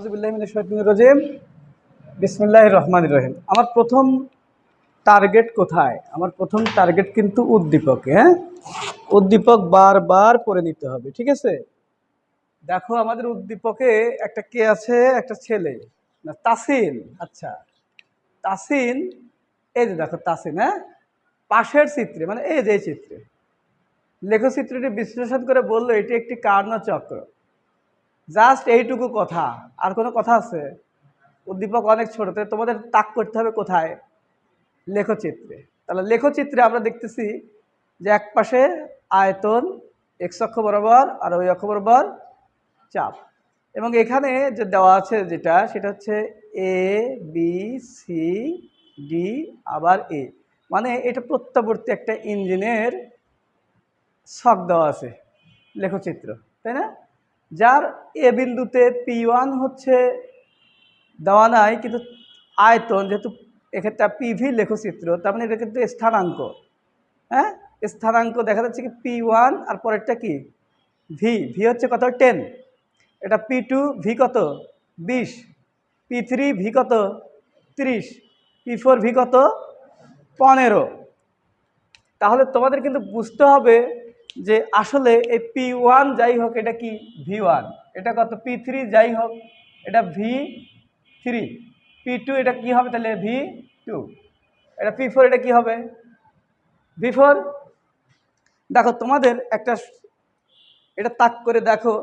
আউযুবিল্লাহি মিনাশ শাইতানির রাজিম। বিসমিল্লাহির রহমানির রহিম। আমার প্রথম টার্গেট কোথায়? আমার প্রথম টার্গেট কিন্তু উদ্দীপকে। হ্যাঁ, উদ্দীপক বারবার পড়ে নিতে হবে, ঠিক আছে? দেখো আমাদের উদ্দীপকে একটা কে আছে, একটা ছেলে না, তাসিন। আচ্ছা, তাসিন, এই যে দেখো তাসিন, হ্যাঁ, পাশের চিত্রে মানে এই যে এই চিত্রে লেখচিত্রটি বিশ্লেষণ করে বললো এটি একটি কার্ণচক্র। জাস্ট এইটুকু কথা, আর কোনো কথা আছে? উদ্দীপক অনেক ছোট, তাই তোমাদের তাক করতে হবে কোথায়? লেখচিত্রে। তাহলে লেখচিত্রে আমরা দেখতেছি যে এক পাশে আয়তন এক্স অক্ষ বরাবর আর ওই অক্ষ বরাবর চাপ, এবং এখানে যে দেওয়া আছে যেটা সেটা হচ্ছে এ বি সি ডি আবার এ, মানে এটা প্রত্যাবর্তী একটা ইঞ্জিনের ছক দেওয়া আছে লেখচিত্র, তাই না? যার এ বিন্দুতে P1 হচ্ছে দেওয়া নাই, কিন্তু আয়তন যেহেতু এক্ষেত্রে পিভি লেখচিত্র, তার মানে এটা কিন্তু স্থানাঙ্ক। হ্যাঁ, স্থানাঙ্ক দেখা যাচ্ছে কি P1 আর পরেরটা কি ভি, ভি হচ্ছে কত 10, এটা P2 ভি কত 20, P3 ভি কত 30, P4 ভি কত 15। তাহলে তোমাদের কিন্তু বুঝতে হবে যে আসলে এই P1 যাই হোক এটা কি V1, এটা কত P3 যাই হোক এটা V3, P2 এটা কি হবে তাহলে V2, এটা P4 এটা কি হবে V4। দেখো তোমাদের একটা এটা তাক করে দেখো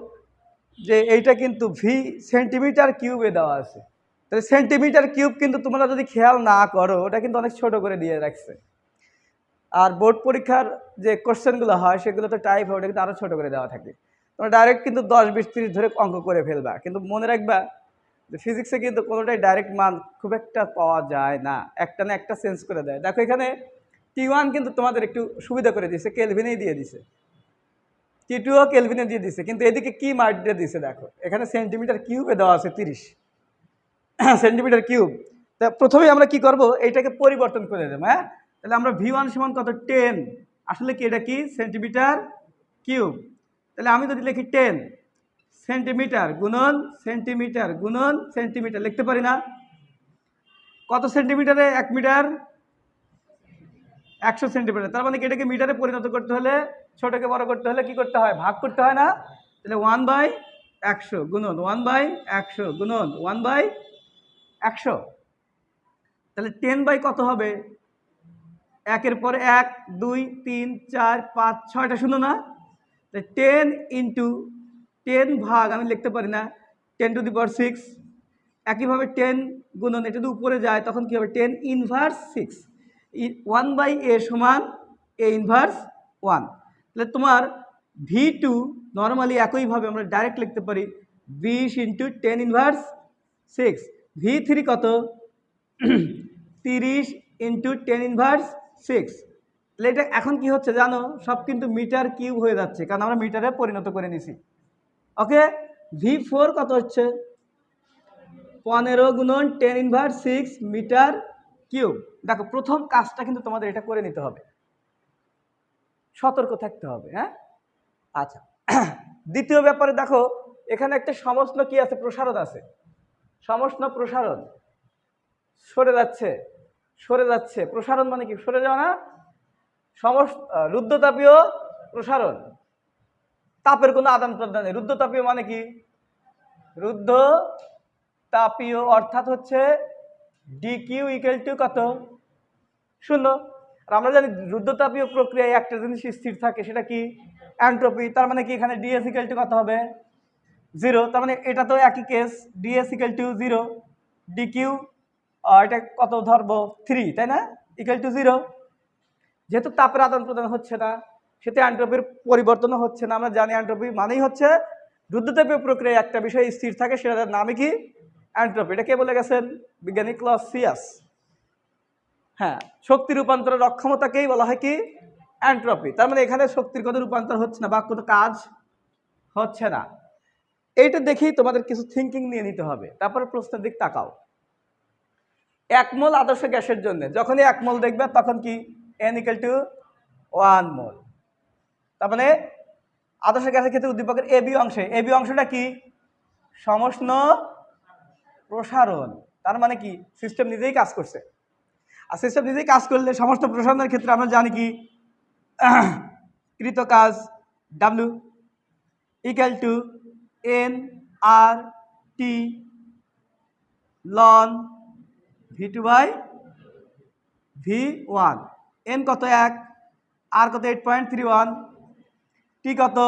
যে এইটা কিন্তু ভি সেন্টিমিটার কিউবে দেওয়া আছে, তাহলে সেন্টিমিটার কিউব কিন্তু তোমরা যদি খেয়াল না করো ওটা কিন্তু অনেক ছোট করে দিয়ে রাখছে। আর বোর্ড পরীক্ষার যে কোশ্চেনগুলো হয় সেগুলো তো টাইপ হয়, ওটা কিন্তু আরও ছোটো করে দেওয়া থাকে। তোমরা ডাইরেক্ট কিন্তু 10, 20, 30 ধরে অঙ্ক করে ফেলবা, কিন্তু মনে রাখবা যে ফিজিক্সে কিন্তু কোনোটাই ডাইরেক্ট মান খুব একটা পাওয়া যায় না, একটা না একটা চেঞ্জ করে দেয়। দেখো এখানে T1 কিন্তু তোমাদের একটু সুবিধা করে দিয়েছে, কেলভিনেই দিয়ে দিছে, T2ও কেলভিনে দিয়ে দিছে, কিন্তু এদিকে কি মার্ক দিয়ে দিছে দেখো, এখানে সেন্টিমিটার কিউবে দেওয়া আছে 30 সেন্টিমিটার কিউব। তা প্রথমেই আমরা কি করব, এইটাকে পরিবর্তন করে দেবো। হ্যাঁ, তাহলে আমরা V1 সমান কত 10, আসলে কি এটা কি সেন্টিমিটার কিউব। তাহলে আমি যদি লিখি 10 সেন্টিমিটার গুণন সেন্টিমিটার গুণন সেন্টিমিটার লিখতে পারি না? কত সেন্টিমিটারে 1 মিটার? 100 সেন্টিমিটার। তার মানে কি এটাকে মিটারে পরিণত করতে হলে, ছোটকে বড় করতে হলে কি করতে হয়? ভাগ করতে হয় না? তাহলে 1/100 গুণন 1/100 গুণন 1/100, তাহলে 10 বাই কত হবে? একের পরে 1, 2, 3, 4, 5, 6টা শূন্য না? 10 ইন্টু 10 ভাগ আমি লিখতে পারি না 10⁶। একইভাবে 10 গুণন এটা যদি উপরে যায় তখন কী হবে? 10 ইনভার্স 6, 1/a সমান a ইনভার্স 1। তাহলে তোমার V2 নর্মালি একইভাবে আমরা ডাইরেক্ট লিখতে পারি 20 ইন্টু 10 ইনভার্স 6। V3 কত? 30 ইন্টু 10 ইনভার্স 6। তাহলে এটা এখন কি হচ্ছে জানো? সব কিন্তু মিটার কিউব হয়ে যাচ্ছে, কারণ আমরা মিটারে পরিণত করে নিছি। ওকে, V4 কত হচ্ছে? 15 গুণন 10 ইনভার্স 6 মিটার কিউব। দেখো প্রথম কাজটা কিন্তু তোমাদের এটা করে নিতে হবে, সতর্ক থাকতে হবে। হ্যাঁ, আচ্ছা দ্বিতীয় ব্যাপারে দেখো এখানে একটা সমষ্ণ কি আছে? প্রসারণ আছে। সমষ্ণ প্রসারণ সরে যাচ্ছে, সরে যাচ্ছে। প্রসারণ মানে কি? সরে যাওয়া না? রুদ্ধতাপীয় প্রসারণ, তাপের কোনো আদান প্রদান নেই। রুদ্ধতাপীয় মানে কি? রুদ্ধ তাপীয় অর্থাৎ হচ্ছে ডিকিউ ইকুয়াল টু কত? 0। আর আমরা জানি রুদ্ধতাপীয় প্রক্রিয়ায় একটা জিনিস স্থির থাকে, সেটা কি? এন্ট্রপি। তার মানে কি এখানে ডিএস ইকুয়াল টু কত হবে? 0। তার মানে এটা তো একই case, DS equal to 0, DQ এটা কত ধরবো? 3, তাই না? Equal to 0। যেহেতু তাপের আদান প্রদান হচ্ছে না, সেটা এন্ট্রপির পরিবর্তনও হচ্ছে না। আমরা জানি এন্ট্রপি মানেই হচ্ছে রুদ্ধতাপীয় প্রক্রিয়ায় একটা বিষয় স্থির থাকে, সেটার নামই কি? এন্ট্রপি। এটা কে বলে গেছেন? বিজ্ঞানী ক্লসিয়াস। হ্যাঁ, শক্তি রূপান্তরের অক্ষমতাকেই বলা হয় কি? এন্ট্রপি। তার মানে এখানে শক্তির কোনো রূপান্তর হচ্ছে না বা কোনো কাজ হচ্ছে না। এইটা দেখেই তোমাদের কিছু থিঙ্কিং নিয়ে নিতে হবে। তারপরে প্রশ্নের দিক তাকাও। 1 মোল আদর্শ গ্যাসের জন্য যখনই 1 মোল দেখবে তখন কি? n ইকুয়াল টু 1 মোল। তার মানে আদর্শ গ্যাসের ক্ষেত্রে উদ্দীপকের এবি অংশে, এবি অংশটা কি? সমষ্ণ প্রসারণ, তার মানে কি সিস্টেম নিজেই কাজ করছে। আর সিস্টেম নিজেই কাজ করলে সমস্ত প্রসারণের ক্ষেত্রে আমরা জানি কি কৃত কাজ W equal to n R T ln V2/V1। N কত 1, আর কত 8.31, টি কত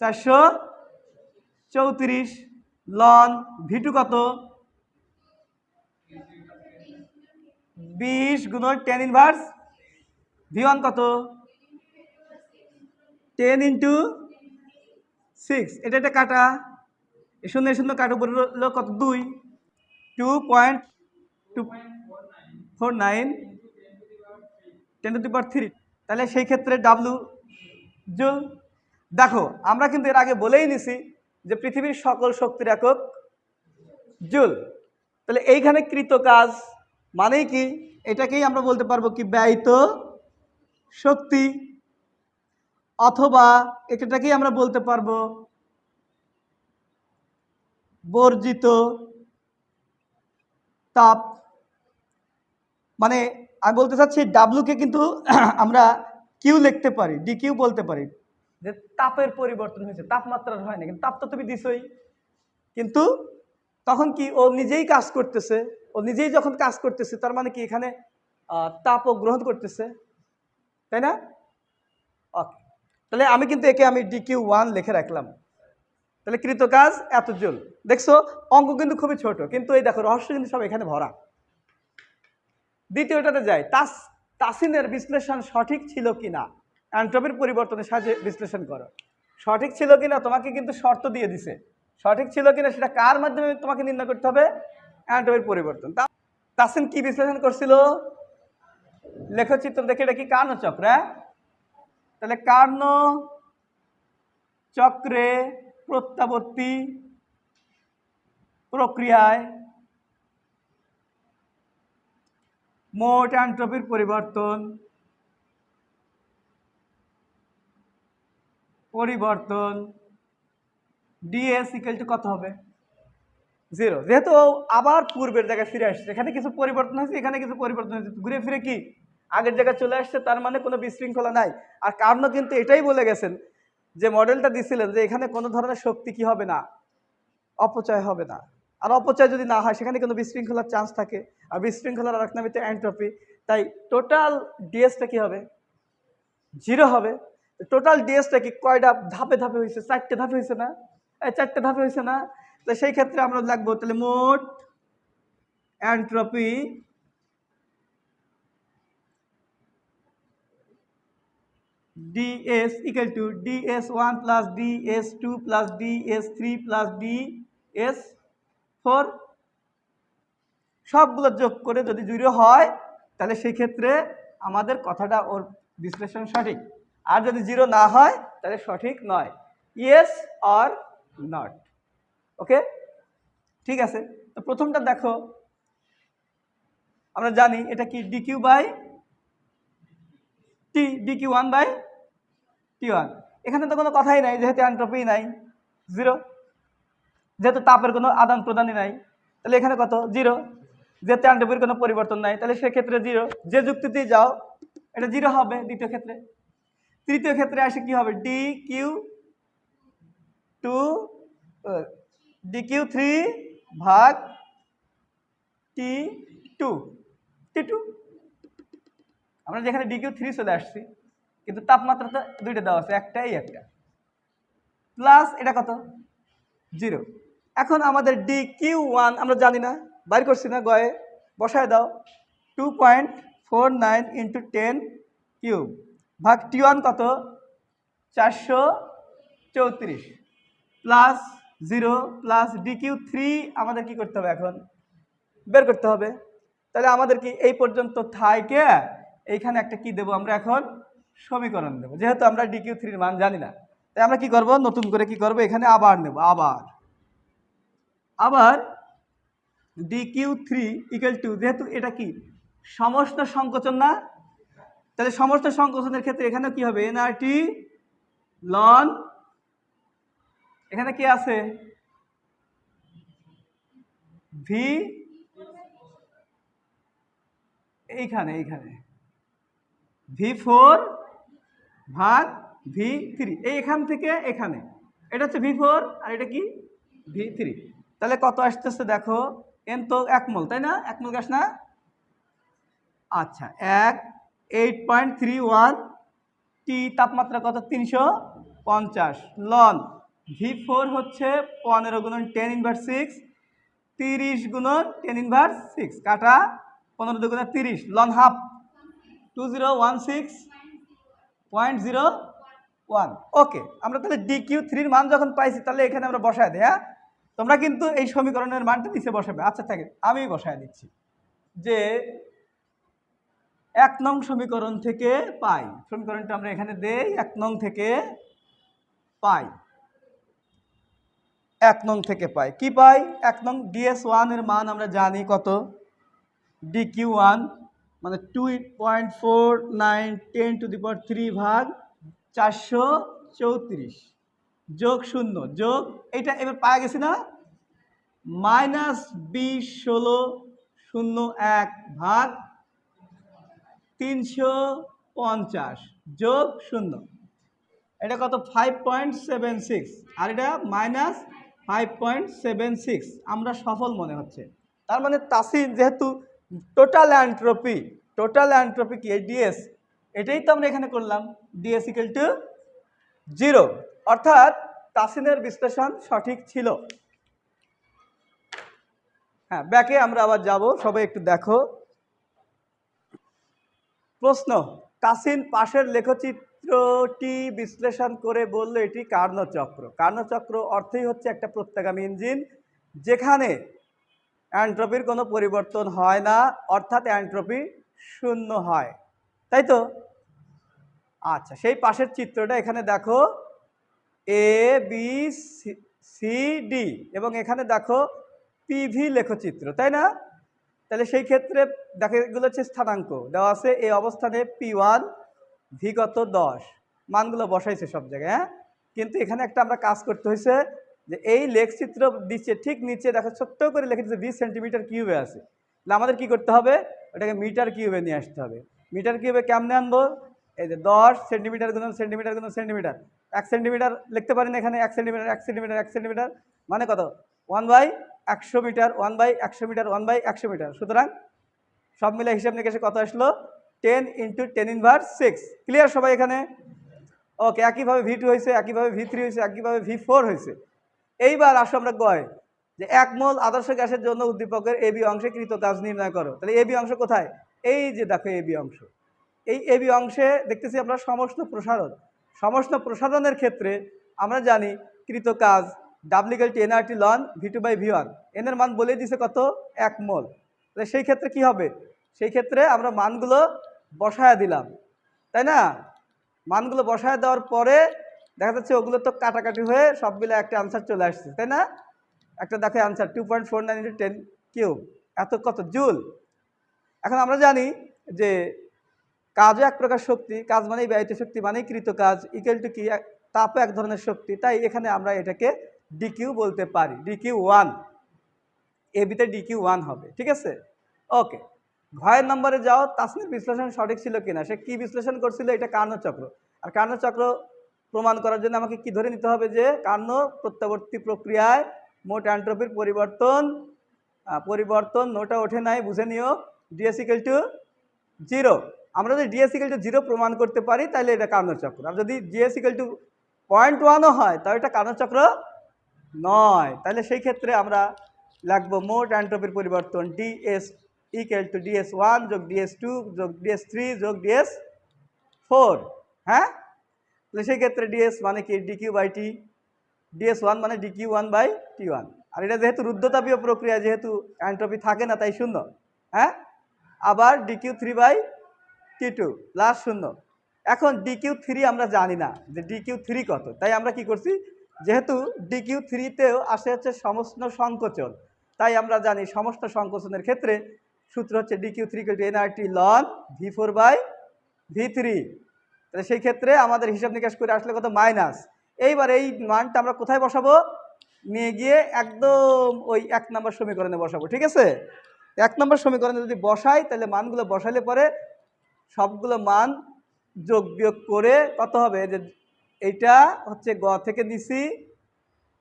434, লন V2 কত 20 গুণন tan ইনভার্স V1 কত 10 ইন্টু 6। এটা কাটা, শূন্য শূন্য কাটা, উপরে হলো কত 2, 2.249 10⁻³ তাহলে সেই ক্ষেত্রে ডাব্লু জুল। দেখো আমরা কিন্তু এর আগে বলেই নিছি যে পৃথিবীর সকল শক্তির একক জুল। তাহলে এইখানে কৃত কাজ মানেই কি, এটাকেই আমরা বলতে পারবো কি ব্যয়িত শক্তি, অথবা এটাকেই আমরা বলতে পারবো বর্জিত তাপ। মানে আমি বলতে চাচ্ছি ডাব্লুকে কিন্তু আমরা কিউ লিখতে পারি, ডি কিউ বলতে পারি, যে তাপের পরিবর্তন হয়েছে, তাপমাত্রার হয় না, কিন্তু তাপ তো তুমি দিছই। কিন্তু তখন কি ও নিজেই কাজ করতেছে, ও নিজেই যখন কাজ করতেছে তার মানে কি এখানে তাপও গ্রহণ করতেছে, তাই না? ওকে, তাহলে আমি কিন্তু একে আমি DQ1 লিখে রাখলাম। তাহলে কৃত কাজ এত জুল। দেখছো অঙ্ক কিন্তু খুবই ছোট, কিন্তু এই দেখো রহস্য কিন্তু সব এখানে ভরা। দ্বিতীয়টাতে যাই, তাসিনের বিশ্লেষণ সঠিক ছিল কিনা, এন্ট্রপির পরিবর্তনের সাহায্যে বিশ্লেষণ করো। সঠিক ছিল কিনা তোমাকে কিন্তু শর্ত দিয়ে দিছে, সঠিক ছিল কিনা সেটা কার মাধ্যমে তোমাকে নির্ণয় করতে হবে, এন্ট্রপির পরিবর্তন। তাসিন কি বিশ্লেষণ করছিল, লেখচিত্র দেখে, এটা কি কার্নো চক্র। তাহলে কার্নো চক্রে প্রত্যাবর্তী প্রক্রিয়ায় মোট এন্ট্রপির পরিবর্তন ডিএস ইকুয়াল টু কত হবে, 0। যেহেতু আবার পূর্বের জায়গায় ফিরে আসছে, এখানে কিছু পরিবর্তন হয়েছে, এখানে কিছু পরিবর্তন হয়েছে, ঘুরে ফিরে কি আগের জায়গায় চলে আসছে, তার মানে কোনো বিশৃঙ্খলা নাই। আর কার্নো কিন্তু এটাই বলে গেছেন, যে মডেলটা দিছিলেন, যে এখানে কোনো ধরনের শক্তি কি হবে না, অপচয় হবে না। আর অপচয় যদি না হয় সেখানে কোনো বিশৃঙ্খলার চান্স থাকে, আর বিশৃঙ্খলার আরেক নামে তো এন্ট্রপি। তাই টোটাল ডিএসটা কি হবে, 0 হবে। টোটাল ডিএসটা কি কয়টা ধাপে ধাপে হয়েছে, 4টে ধাপে হয়েছে না, 4টে ধাপে হয়েছে না। তো সেই ক্ষেত্রে আমরা লিখবো তাহলে মোট entropy DS equal to DS1 plus DS2 plus DS3 plus DS4, সবগুলো যোগ করে যদি 0 হয় তাহলে সেই ক্ষেত্রে আমাদের কথাটা ওর বিশ্লেষণ সঠিক, আর যদি 0 না হয় তাহলে সঠিক নয়, ইয়েস অর নট। ওকে, ঠিক আছে। তো প্রথমটা দেখো, আমরা জানি এটা কি DQ/T, DQ1/T1। এখানে তো কোনো কথাই নাই, যেহেতু এন্ট্রপি নাই, 0। যেহেতু তাপের কোনো আদান প্রদানই নাই, তাহলে এখানে কত 0। যেহেতু এন্ট্রপির কোনো পরিবর্তন নাই, তাহলে সেক্ষেত্রে 0। যে যুক্তিতেই যাও এটা 0 হবে দ্বিতীয় ক্ষেত্রে। তৃতীয় ক্ষেত্রে আসে কি হবে, DQ3/T2, T2। আমরা যেখানে DQ3 চলে আসছি, কিন্তু তাপমাত্রা তো দুইটা দেওয়া আছে, একটাই একটা, প্লাস এটা কত 0। এখন আমাদের DQ1 আমরা জানি না, বাইর করছি না, গয়ে বসায় দাও, 2.49 × 10³ ভাগ T1 কত 434 প্লাস 0 প্লাস DQ3 আমাদের কি করতে হবে, এখন বের করতে হবে। তাহলে আমাদের কি এই পর্যন্ত থাকে, এইখানে একটা কি দেব আমরা, এখন সমীকরণ দেব, যেহেতু আমরা DQ3 মান জানি না। তাই আমরা কি করব, নতুন করে কি করব, এখানে আবার নেব, আবার DQ3 ইকুয়াল টু, যেহেতু এটা কি সমস্ত সংকোচন না, তাহলে সমস্ত সংকোচনের ক্ষেত্রে এখানে কি হবে, nRT লন, এখানে কি আছে ভি এইখানে এইখানে V4 ভাগ V3, এইখান থেকে এখানে এটা হচ্ছে V4 আর এটা কি V3। তাহলে কত আসতেছে দেখো, এন তো 1 মোল, তাই না? 1 মোল গ্যাস না? আচ্ছা, 8.31 টি, তাপমাত্রা কত? 350 লন। V4 হচ্ছে 15 গুণন 10 ইনভার্স 6, 30 গুণন 10 ইনভার্স 6 কাটা 15 দুগুণে 30 লন হাফ 2016.01। ওকে, আমরা তাহলে DQ3 মান যখন পাইছি তাহলে এখানে আমরা বসায় দিই। হ্যাঁ, তোমরা কিন্তু এই সমীকরণের মানটা নিচে বসাবে। আচ্ছা থাকে, আমি বসায় দিচ্ছি যে 1 নং সমীকরণ থেকে পাই, সমীকরণটা আমরা এখানে দেই, 1 নং থেকে পাই, 1 নং থেকে পাই কি পাই? 1 নং DS1 এর মান আমরা জানি কত, DQ1 মানে 2.49 10 টু দি পাওয়ার 3 ভাগ 434 যোগ 0 যোগ এইটা এবার পাওয়া গেছে না, -201601 ভাগ 350 যোগ 0, এটা কত? 5.76 আর এটা -5.76। আমরা সফল মনে হচ্ছে। তার মানে তাসিন যেহেতু টোটাল অ্যান্ট্রপি কি ডিএস, এটাই তো আমরা এখানে করলাম, ডিএস ইকুয়াল টু 0, অর্থাৎ তাসিনের বিশ্লেষণ সঠিক ছিল। হ্যাঁ, ব্যাকে আমরা আবার যাব, সবাই একটু দেখো। প্রশ্ন, তাসিন পাশের লেখচিত্রটি বিশ্লেষণ করে বলল এটি কার্নো চক্র। কার্নো চক্র অর্থই হচ্ছে একটা প্রত্যাগামী ইঞ্জিন যেখানে অ্যান্ট্রপির কোনো পরিবর্তন হয় না, অর্থাৎ অ্যান্ট্রপি শূন্য হয়, তাই তো? আচ্ছা, সেই পাশের চিত্রটা এখানে দেখো, ABCD এবং এখানে দেখো PV লেখচিত্র, তাই না? তাহলে সেই ক্ষেত্রে দেখো এগুলো হচ্ছে স্থানাঙ্ক দেওয়া আছে, এই অবস্থানে P1 V কত 10, মানগুলো বসাইছে সব জায়গায়। হ্যাঁ, কিন্তু এখানে একটা আমরা কাজ করতে হয়েছে যে এই লেখচিত্র দিচ্ছে ঠিক নিচে দেখো ছোট্ট করে লিখে দিচ্ছে 20 সেন্টিমিটার কিউবে আছে, তাহলে আমাদের কি করতে হবে, ওটাকে মিটার কিউবে নিয়ে আসতে হবে। মিটার কিউবে কেমনে আনবো? এই যে 10 সেন্টিমিটার গুণন সেন্টিমিটার গুণন সেন্টিমিটার, 1 সেন্টিমিটার লিখতে পারেন এখানে, 1 সেন্টিমিটার 1 সেন্টিমিটার 1 সেন্টিমিটার মানে কত? 1/100 মিটার, 1/100 মিটার, 1/100 মিটার। সুতরাং সব মিলে হিসাব নিকেশে কত আসলো? 10 × 10 ইনভার্স 6। ক্লিয়ার সবাই এখানে? ওকে, একইভাবে V2 হয়েছে, একইভাবে V3 হয়েছে, একইভাবে V4 হয়েছে। এইবার আসো আমরা কয় যে 1 মোল আদর্শ গ্যাসের জন্য উদ্দীপকের এবি অংশে কৃত কাজ নির্ণয় করো। তাহলে এবি অংশ কোথায়? এই যে দেখো এবি অংশ, এই এবি অংশে দেখতেছি আমরা সমষ্ণ প্রসারণ। সমষ্ণ প্রসারণের ক্ষেত্রে আমরা জানি কৃত কাজ W=NRT লন V2/V1, এনের মান বলে দিছে কত? 1 মোল। তাহলে সেই ক্ষেত্রে কি হবে? সেই ক্ষেত্রে আমরা মানগুলো বসায় দিলাম, তাই না? মানগুলো বসায় দেওয়ার পরে দেখা যাচ্ছে ওগুলো তো কাটাকাটি হয়ে সব মিলে একটা আনসার চলে আসছে, তাই না? একটা দেখে আনসার 2.49 × 10 কিউব, এত কত জুল। এখন আমরা জানি যে কাজও এক প্রকার শক্তি, কাজ মানেই ব্যয়িত শক্তি মানেই কৃত কাজ, ইকুয়াল টু কি? তাপও এক ধরনের শক্তি, তাই এখানে আমরা এটাকে ডিকিউ বলতে পারি, DQ1, এবিতে DQ1 হবে, ঠিক আছে? ওকে, ঘয়ের নম্বরে যাও, তাসনির বিশ্লেষণ সঠিক ছিল কিনা। সে কি বিশ্লেষণ করছিল? এটা কার্নো চক্র। আর কার্নো চক্র প্রমাণ করার জন্য আমাকে কি ধরে নিতে হবে যে কার্নো প্রত্যাবর্তী প্রক্রিয়ায় মোট অ্যান্ট্রপির পরিবর্তন নোটা ওঠে নাই, বুঝে নিও, ডিএস ইকুয়াল টু 0। আমরা যদি ডিএস ইকুয়াল টু 0 প্রমাণ করতে পারি তাহলে এটা কার্নো চক্র, আর যদি ডিএস ইকুয়াল টু 0.1ও হয় তাহলে এটা কার্নো চক্র নয়। তাহলে সেই ক্ষেত্রে আমরা লিখব মোট অ্যান্ট্রপির পরিবর্তন ডিএস ইকুয়াল টু DS1 যোগ DS2 যোগ DS3 যোগ DS4। হ্যাঁ, তাহলে সেই ক্ষেত্রে ডিএস মানে কি? DQ/T, DS1 মানে DQ1/T1। আর এটা যেহেতু রুদ্ধতাপীয় প্রক্রিয়া, যেহেতু অ্যান্ট্রপি থাকে না তাই 0। হ্যাঁ, আবার DQ3/T2 প্লাস 0। এখন DQ3 আমরা জানি না যে DQ3 কত, তাই আমরা কি করছি, যেহেতু DQ3-তেও আসে হচ্ছে সমষ্ণ সংকোচন, তাই আমরা জানি সমষ্ণ সংকোচনের ক্ষেত্রে সূত্র হচ্ছে DQ3 = NRT লন V4/V3। তাহলে সেই ক্ষেত্রে আমাদের হিসাব নিকাশ করে আসলে কত? মাইনাস। এইবার এই মানটা আমরা কোথায় বসাবো? নিয়ে গিয়ে একদম ওই 1 নম্বর সমীকরণে বসাবো। ঠিক আছে? 1 নম্বর সমীকরণে যদি বসাই তাহলে মানগুলো বসালে পরে সবগুলো মান যোগ বিয়োগ করে কত হবে, যে এইটা হচ্ছে গ থেকে দিছি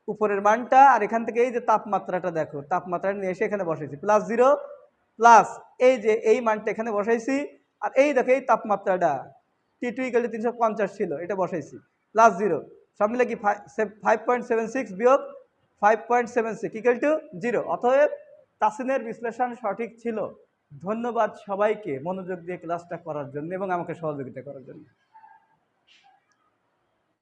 উপরের মানটা, আর এখান থেকে এই যে তাপমাত্রাটা দেখো, তাপমাত্রা নিয়ে এসে এখানে বসাইছি +0 প্লাস এই যে এই মানটা এখানে বসাইছি, আর এই দেখো এই তাপমাত্রাটা T2 = 350 ছিল, এটা বসাইছি +0, সব মিলে কি 5.76 বিয়োগ 5.76 = 0। অতএব তাসিনের বিশ্লেষণ সঠিক ছিল। ধন্যবাদ সবাইকে মনোযোগ দিয়ে ক্লাসটা করার জন্য এবং আমাকে সহযোগিতা করার জন্য।